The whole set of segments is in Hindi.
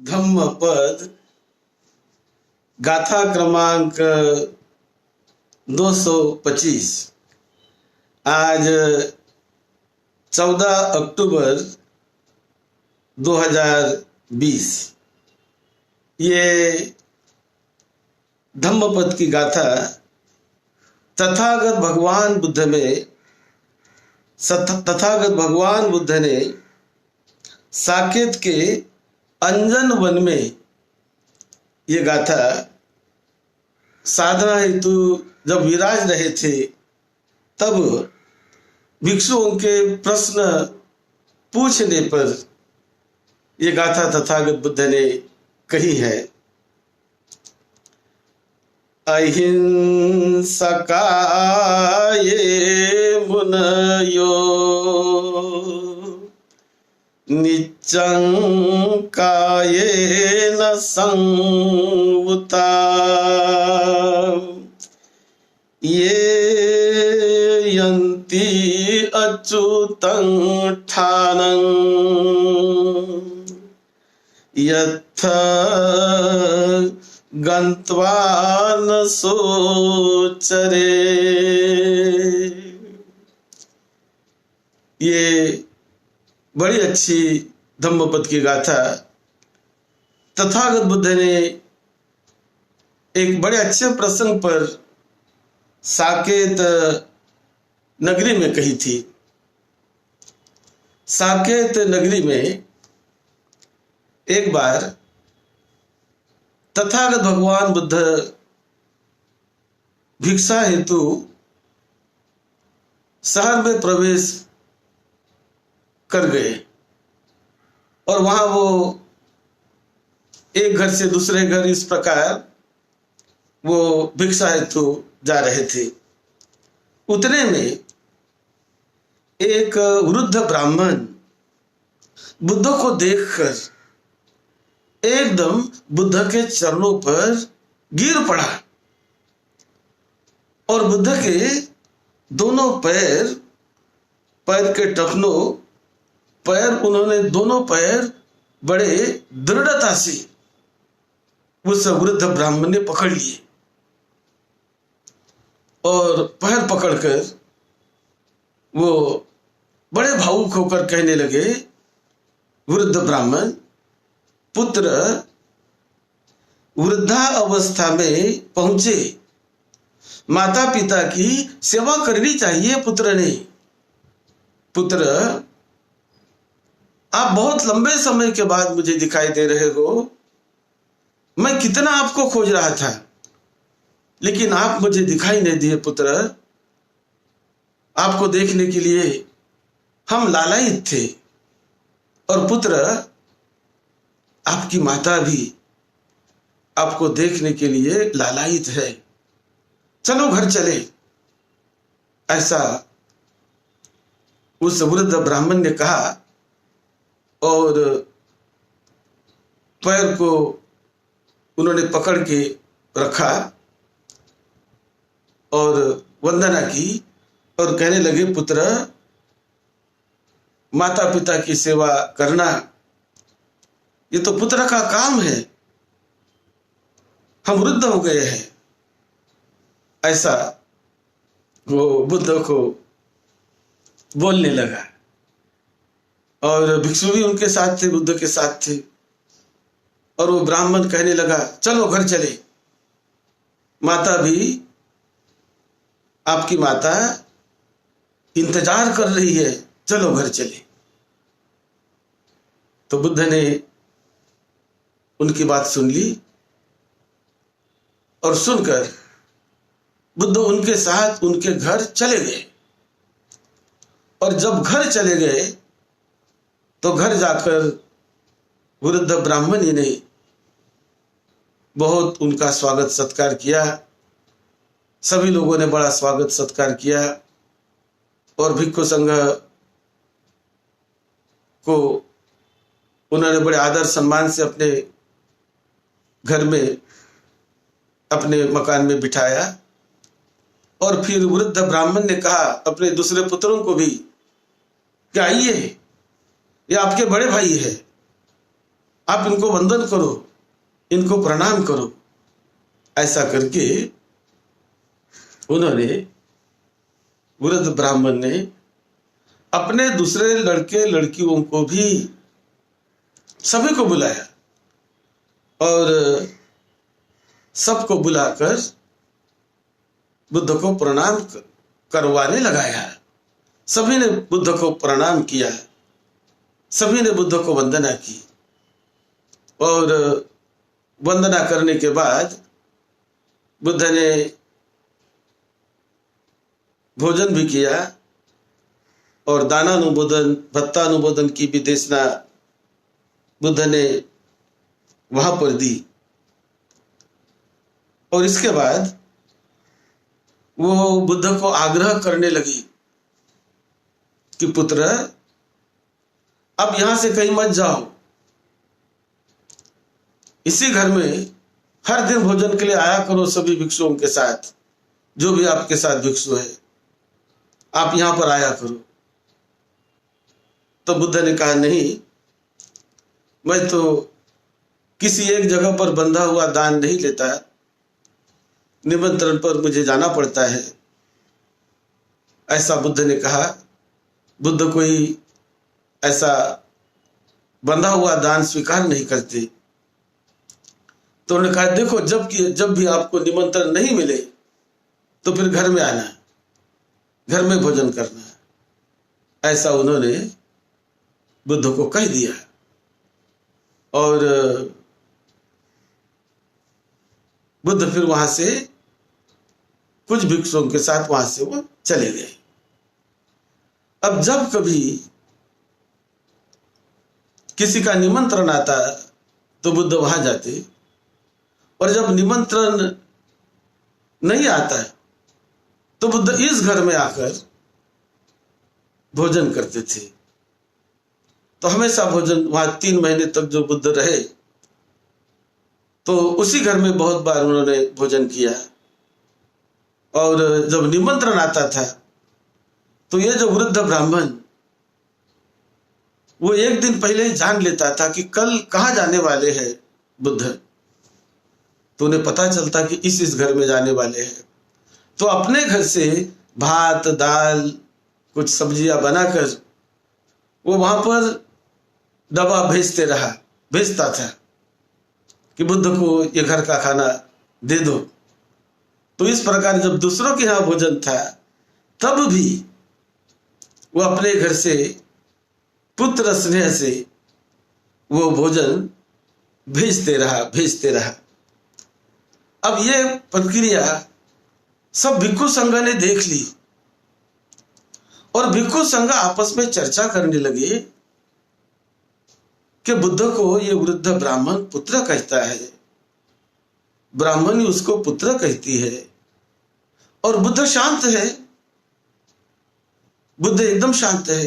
धम्मपद गाथा क्रमांक 225। आज 14 अक्टूबर 2020। ये धम्मपद की गाथा तथागत भगवान बुद्ध ने साकेत के अंजन वन में ये गाथा साधना हेतु जब विराज रहे थे, तब भिक्षुओं के प्रश्न पूछने पर ये गाथा तथागत बुद्ध ने कही है। अहिंसकाये मुनयो निच्चं कायेन संवुता ये यन्ति अच्युतं ठानं यथ गन्त्वा न सोचरे। ये बड़ी अच्छी धम्मपद की गाथा तथागत बुद्ध ने एक बड़े अच्छे प्रसंग पर साकेत नगरी में कही थी। साकेत नगरी में एक बार तथागत भगवान बुद्ध भिक्षा हेतु शहर में प्रवेश कर गए और वहां वो एक घर से दूसरे घर इस प्रकार वो भिक्षा हेतु जा रहे थे। उतने में एक वृद्ध ब्राह्मण बुद्ध को देखकर एकदम बुद्ध के चरणों पर गिर पड़ा और बुद्ध के दोनों पैर के टखनों उन्होंने दोनों पैर बड़े दृढ़ता से उस वृद्ध ब्राह्मण ने पकड़ लिए और पैर पकड़कर वो बड़े भावुक होकर कहने लगे, वृद्ध ब्राह्मण, पुत्र वृद्धा अवस्था में पहुंचे, माता पिता की सेवा करनी चाहिए। पुत्र आप बहुत लंबे समय के बाद मुझे दिखाई दे रहे हो। मैं कितना आपको खोज रहा था, लेकिन आप मुझे दिखाई नहीं दिए। पुत्र, आपको देखने के लिए हम लालायित थे और पुत्र आपकी माता भी आपको देखने के लिए लालायित है। चलो घर चले। ऐसा उस वृद्ध ब्राह्मण ने कहा और पैर को उन्होंने पकड़ के रखा और वंदना की और कहने लगे, पुत्र, माता पिता की सेवा करना ये तो पुत्र का काम है। हम वृद्ध हो गए हैं। ऐसा वो बुद्ध को बोलने लगा और भिक्षु भी उनके साथ थे, बुद्ध के साथ थे। और वो ब्राह्मण कहने लगा, चलो घर चले, माता भी, आपकी माता इंतजार कर रही है, चलो घर चले। तो बुद्ध ने उनकी बात सुन ली और सुनकर बुद्ध उनके साथ उनके घर चले गए। और जब घर चले गए तो घर जाकर वृद्ध ब्राह्मण ने बहुत उनका स्वागत सत्कार किया। सभी लोगों ने बड़ा स्वागत सत्कार किया और भिक्षु संघ को उन्होंने बड़े आदर सम्मान से अपने घर में, अपने मकान में बिठाया। और फिर वृद्ध ब्राह्मण ने कहा अपने दूसरे पुत्रों को भी कि आइए, ये आपके बड़े भाई है, आप इनको वंदन करो, इनको प्रणाम करो। ऐसा करके उन्होंने, वृद्ध ब्राह्मण ने अपने दूसरे लड़के लड़कियों को भी, सभी को बुलाया और सबको बुलाकर बुद्ध को प्रणाम करवाने लगाया। सभी ने बुद्ध को प्रणाम किया, सभी ने बुद्ध को वंदना की और वंदना करने के बाद बुद्ध ने भोजन भी किया और दानानुमोदन, भत्तानुमोदन की भी देशना बुद्ध ने वहां पर दी। और इसके बाद वो बुद्ध को आग्रह करने लगी कि पुत्र, अब यहां से कहीं मत जाओ, इसी घर में हर दिन भोजन के लिए आया करो सभी भिक्षुओं के साथ, जो भी आपके साथ भिक्षु है, आप यहां पर आया करो। तो बुद्ध ने कहा, नहीं, मैं तो किसी एक जगह पर बंधा हुआ दान नहीं लेता, निमंत्रण पर मुझे जाना पड़ता है। ऐसा बुद्ध ने कहा। बुद्ध कोई ऐसा बंधा हुआ दान स्वीकार नहीं करते। तो उन्होंने कहा, देखो, जब भी आपको निमंत्रण नहीं मिले तो फिर घर में आना, घर में भोजन करना। ऐसा उन्होंने बुद्ध को कह दिया और बुद्ध फिर वहां से कुछ भिक्षुओं के साथ वहां से वो चले गए। अब जब कभी किसी का निमंत्रण आता तो बुद्ध वहां जाते, और जब निमंत्रण नहीं आता तो बुद्ध इस घर में आकर भोजन करते थे। तो हमेशा भोजन वहां 3 महीने तक जो बुद्ध रहे तो उसी घर में बहुत बार उन्होंने भोजन किया। और जब निमंत्रण आता था तो ये जो वृद्ध ब्राह्मण, वो एक दिन पहले ही जान लेता था कि कल कहाँ जाने वाले हैं बुद्ध। तो उन्हें पता चलता कि इस घर में जाने वाले हैं। तो अपने घर से भात दाल कुछ सब्जियां बनाकर वो वहां पर डब्बा भेजता था कि बुद्ध को ये घर का खाना दे दो। तो इस प्रकार जब दूसरों के यहाँ भोजन था तब भी वो अपने घर से पुत्र स्नेह से वो भोजन भेजते रहा। अब ये प्रक्रिया सब भिक्षु संघ ने देख ली और भिक्षु संघ आपस में चर्चा करने लगे कि बुद्ध को ये वृद्ध ब्राह्मण पुत्र कहता है, ब्राह्मणी उसको पुत्र कहती है, और बुद्ध शांत है, बुद्ध एकदम शांत है।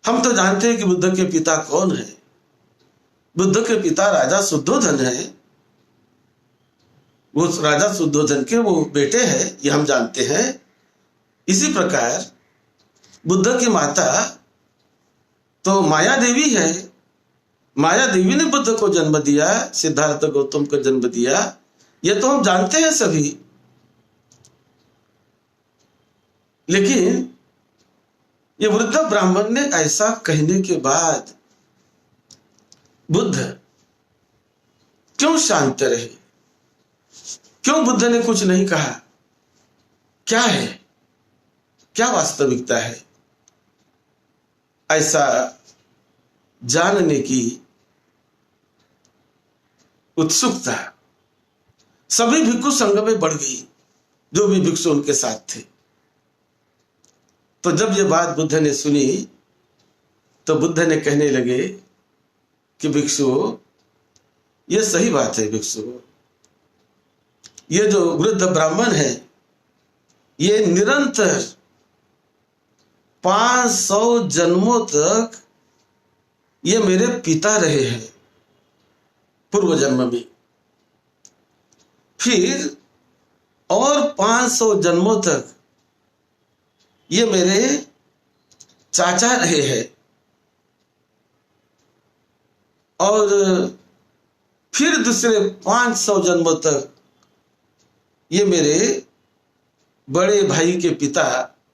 हम तो जानते हैं कि बुद्ध के पिता कौन है। बुद्ध के पिता राजा शुद्धोधन है, वो राजा शुद्धोधन के वो बेटे हैं, ये हम जानते हैं। इसी प्रकार बुद्ध की माता तो माया देवी है, माया देवी ने बुद्ध को जन्म दिया, सिद्धार्थ गौतम को जन्म दिया, ये तो हम जानते हैं सभी। लेकिन ये वृद्ध ब्राह्मण ने ऐसा कहने के बाद बुद्ध क्यों शांत रहे? क्यों बुद्ध ने कुछ नहीं कहा? क्या है, क्या वास्तविकता है? ऐसा जानने की उत्सुकता सभी भिक्षु संघ में बढ़ गई, जो भी भिक्षु उनके साथ थे। तो जब ये बात बुद्ध ने सुनी तो बुद्ध ने कहने लगे कि भिक्षुओं, ये सही बात है भिक्षुओं, ये जो वृद्ध ब्राह्मण है ये निरंतर 500 जन्मों तक ये मेरे पिता रहे हैं पूर्व जन्म में, फिर और 500 जन्मों तक ये मेरे चाचा रहे हैं, और फिर दूसरे 500 जन्मों तक ये मेरे बड़े भाई के पिता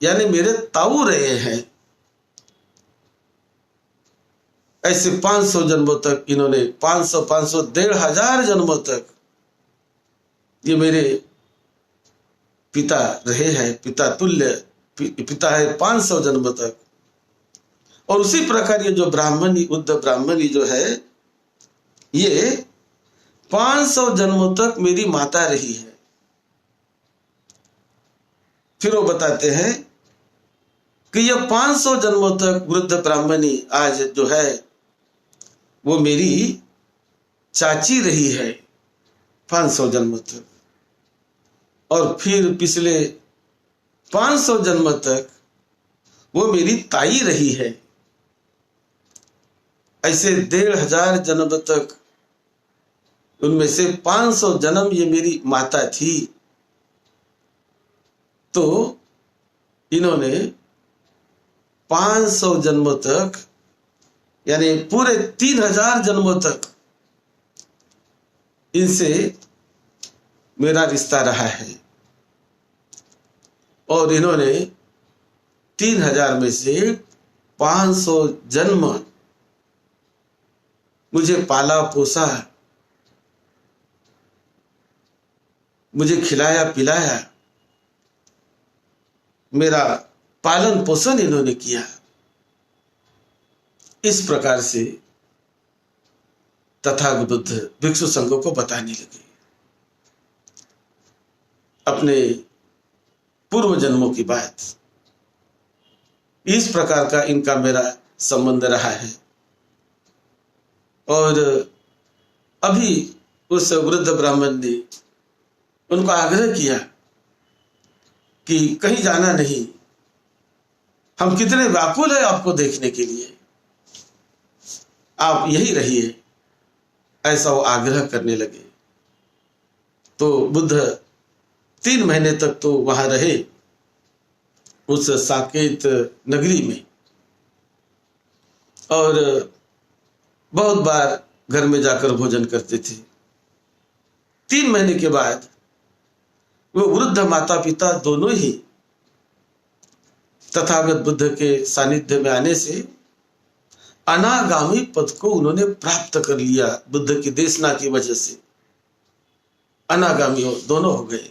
यानी मेरे ताऊ रहे हैं। ऐसे 500 जन्मों तक इन्होंने 500 1500 जन्मों तक ये मेरे पिता रहे हैं, पिता तुल्य पिता है 500 जन्मों तक। और उसी प्रकार ये जो ब्राह्मणी उद्ध ब्राह्मणी जो है ये 500 जन्मों तक मेरी माता रही है। फिर वो बताते हैं कि यह 500 जन्मों तक वृद्ध ब्राह्मणी आज जो है वो मेरी चाची रही है 500 जन्मों तक। और फिर पिछले 500 जन्म तक वो मेरी ताई रही है। ऐसे 1500 जन्म तक उनमें से 500 जन्म ये मेरी माता थी। तो इन्होंने 500 जन्मों तक यानी पूरे 3000 जन्मों तक इनसे मेरा रिश्ता रहा है। और इन्होंने 3000 में से 500 जन्म मुझे पाला पोसा, मुझे खिलाया पिलाया, मेरा पालन पोषण इन्होंने किया। इस प्रकार से तथागत बुद्ध भिक्षु संघ को बताने लगे अपने पूर्व जन्मों की बात। इस प्रकार का इनका मेरा संबंध रहा है। और अभी उस वृद्ध ब्राह्मण ने उनको आग्रह किया कि कहीं जाना नहीं, हम कितने व्याकुल हैं आपको देखने के लिए, आप यही रहिए, ऐसा वो आग्रह करने लगे। तो बुद्ध 3 महीने तक तो वहां रहे उस साकेत नगरी में। और बहुत बार घर में जाकर भोजन करते थे। 3 महीने के बाद वो वृद्ध माता पिता दोनों ही तथागत बुद्ध के सानिध्य में आने से अनागामी पद को उन्होंने प्राप्त कर लिया। बुद्ध की देशना की वजह से अनागामी दोनों हो गए।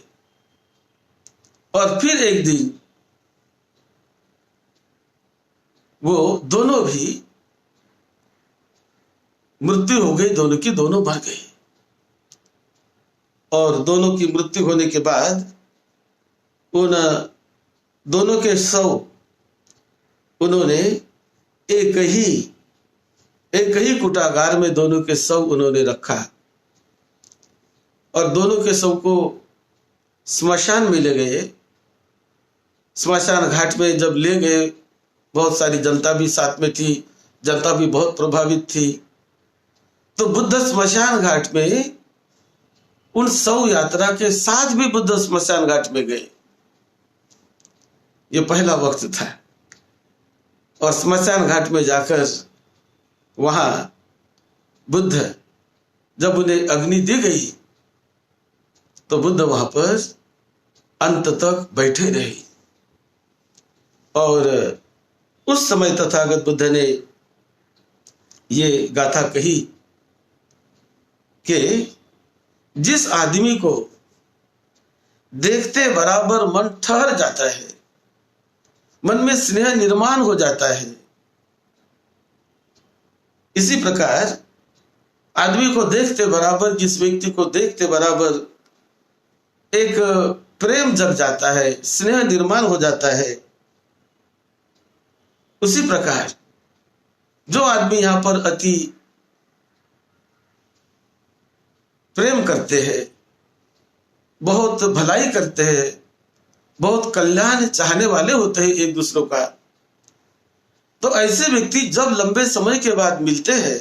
और फिर एक दिन वो दोनों भी मृत्यु हो गई, दोनों की दोनों मर गए। और दोनों की मृत्यु होने के बाद उन दोनों के शव उन्होंने एक ही कुटागार में दोनों के शव उन्होंने रखा। और दोनों के शव को स्मशान में ले गए। स्मशान घाट में जब ले गए, बहुत सारी जनता भी साथ में थी, जनता भी बहुत प्रभावित थी। तो बुद्ध स्मशान घाट में उन शव यात्रा के साथ भी बुद्ध स्मशान घाट में गए। ये पहला वक्त था। और स्मशान घाट में जाकर वहां बुद्ध जब उन्हें अग्नि दी गई तो बुद्ध वहां पर अंत तक बैठे रहे। और उस समय तथागत बुद्ध ने ये गाथा कही कि जिस आदमी को देखते बराबर मन ठहर जाता है, मन में स्नेह निर्माण हो जाता है, इसी प्रकार आदमी को देखते बराबर, जिस व्यक्ति को देखते बराबर एक प्रेम जग जाता है, स्नेह निर्माण हो जाता है, उसी प्रकार जो आदमी यहां पर अति प्रेम करते हैं, बहुत भलाई करते हैं, बहुत कल्याण चाहने वाले होते हैं एक दूसरों का, तो ऐसे व्यक्ति जब लंबे समय के बाद मिलते हैं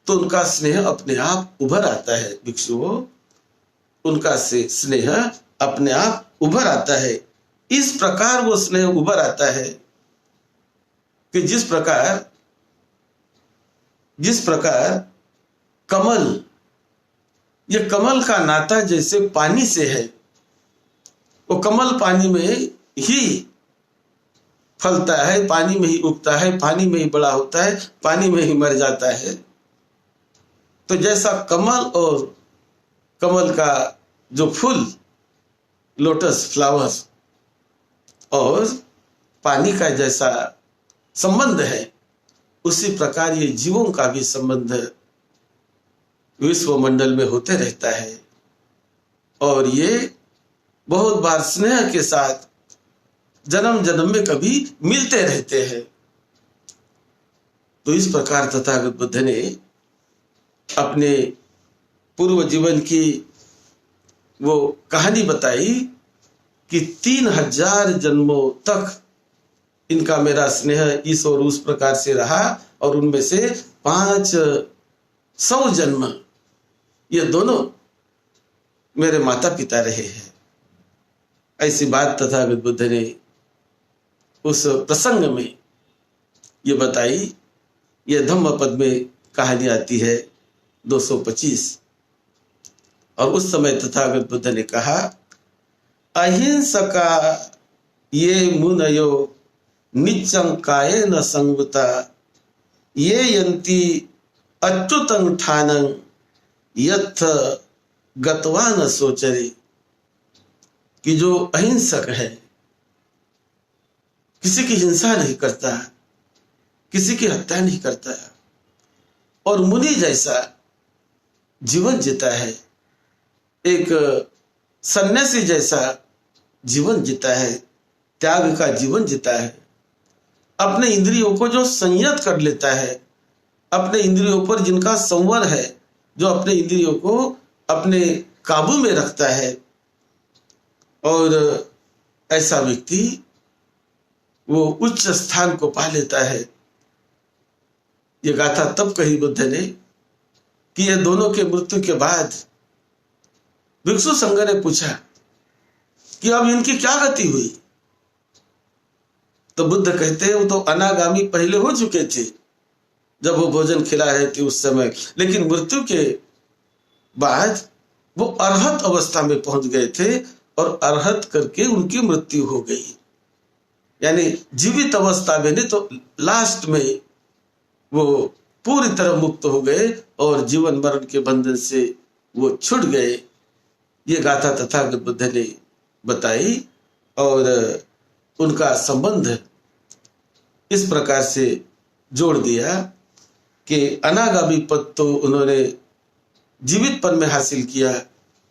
तो उनका स्नेह अपने आप उभर आता है। भिक्षुओं, उनका से स्नेह अपने आप उभर आता है। इस प्रकार वो स्नेह उभर आता है कि जिस प्रकार जिस प्रकार कमल, ये कमल का नाता जैसे पानी से है, वो कमल पानी में ही फलता है, पानी में ही उगता है, पानी में ही बड़ा होता है, पानी में ही मर जाता है। तो जैसा कमल और कमल का जो फूल, लोटस फ्लावर, और पानी का जैसा संबंध है, उसी प्रकार ये जीवों का भी संबंध विश्वमंडल में होते रहता है। और ये बहुत बार स्नेह के साथ जन्म जन्म में कभी मिलते रहते हैं। तो इस प्रकार तथागत बुद्ध ने अपने पूर्व जीवन की वो कहानी बताई कि 3000 जन्मों तक इनका मेरा स्नेह इस और उस प्रकार से रहा, और उनमें से 500 जन्म ये दोनों मेरे माता पिता रहे हैं। ऐसी बात तथागत बुद्ध ने उस प्रसंग में ये बताई। ये धम्मपद में कहानी आती है 225। और उस समय तथागत बुद्ध ने कहा, अहिंसका ये मुनयो नित्यं कायेन संगता ये यन्ति अच्युतं ठानं यथ गत्वा न सोचरे। कि जो अहिंसक है, किसी की हिंसा नहीं करता, किसी की हत्या नहीं करता, और मुनि जैसा जीवन जीता है, एक सन्यासी जैसा जीवन जीता है, त्याग का जीवन जीता है, अपने इंद्रियों को जो संयत कर लेता है, अपने इंद्रियों पर जिनका संवर है, जो अपने इंद्रियों को अपने काबू में रखता है, और ऐसा व्यक्ति वो उच्च स्थान को पा लेता है। ये गाथा तब कही बुद्ध ने कि ये दोनों के मृत्यु के बाद भिक्षु संघ ने पूछा कि अब इनकी क्या गति हुई। तो बुद्ध कहते हैं वो तो अनागामी पहले हो चुके थे जब वो भोजन खिला रहे थे उस समय, लेकिन मृत्यु के बाद वो अरहत अवस्था में पहुंच गए थे, और अरहत करके उनकी मृत्यु हो गई। यानी जीवित अवस्था में नहीं तो लास्ट में वो पूरी तरह मुक्त हो गए और जीवन मरण के बंधन से वो छूट गए। ये गाथा तथागत बुद्ध ने बताई, और उनका संबंध इस प्रकार से जोड़ दिया कि अनागामी पद तो उन्होंने जीवित पद में हासिल किया,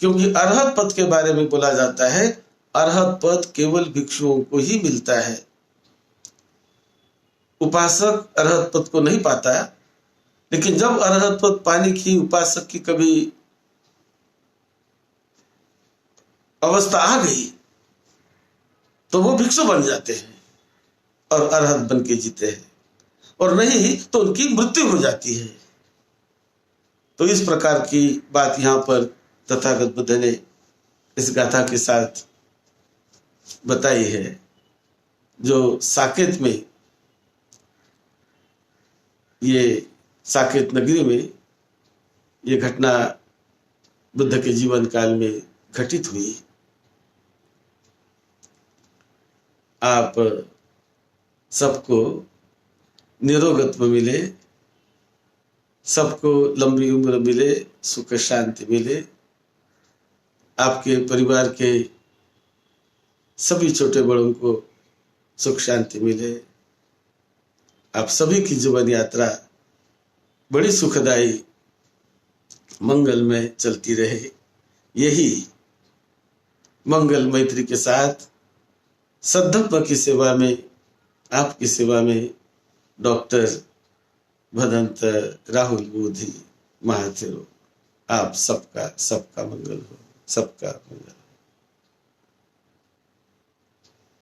क्योंकि अरहत पद के बारे में बोला जाता है अरहत पद केवल भिक्षुओं को ही मिलता है। उपासक अरहत पद को नहीं पाता, लेकिन जब अरहत पद पाने की उपासक की कभी अवस्था आ गई तो वो भिक्षु बन जाते हैं और अरहत बन के जीते हैं, और नहीं तो उनकी मृत्यु हो जाती है। तो इस प्रकार की बात यहाँ पर तथागत बुद्ध ने इस गाथा के साथ बताई है, जो साकेत में, ये साकेत नगरी में ये घटना बुद्ध के जीवन काल में घटित हुई। आप सबको निरोगत्व मिले, सबको लंबी उम्र मिले, सुख शांति मिले, आपके परिवार के सभी छोटे बड़ों को सुख शांति मिले, आप सभी की जीवन यात्रा बड़ी सुखदायी मंगल में चलती रहे। यही मंगल मैत्री के साथ सद्धर्म की सेवा में, आपकी सेवा में डॉक्टर भदंत राहुल बोधी महाथेरो, आप सबका मंगल हो, सबका मंगल।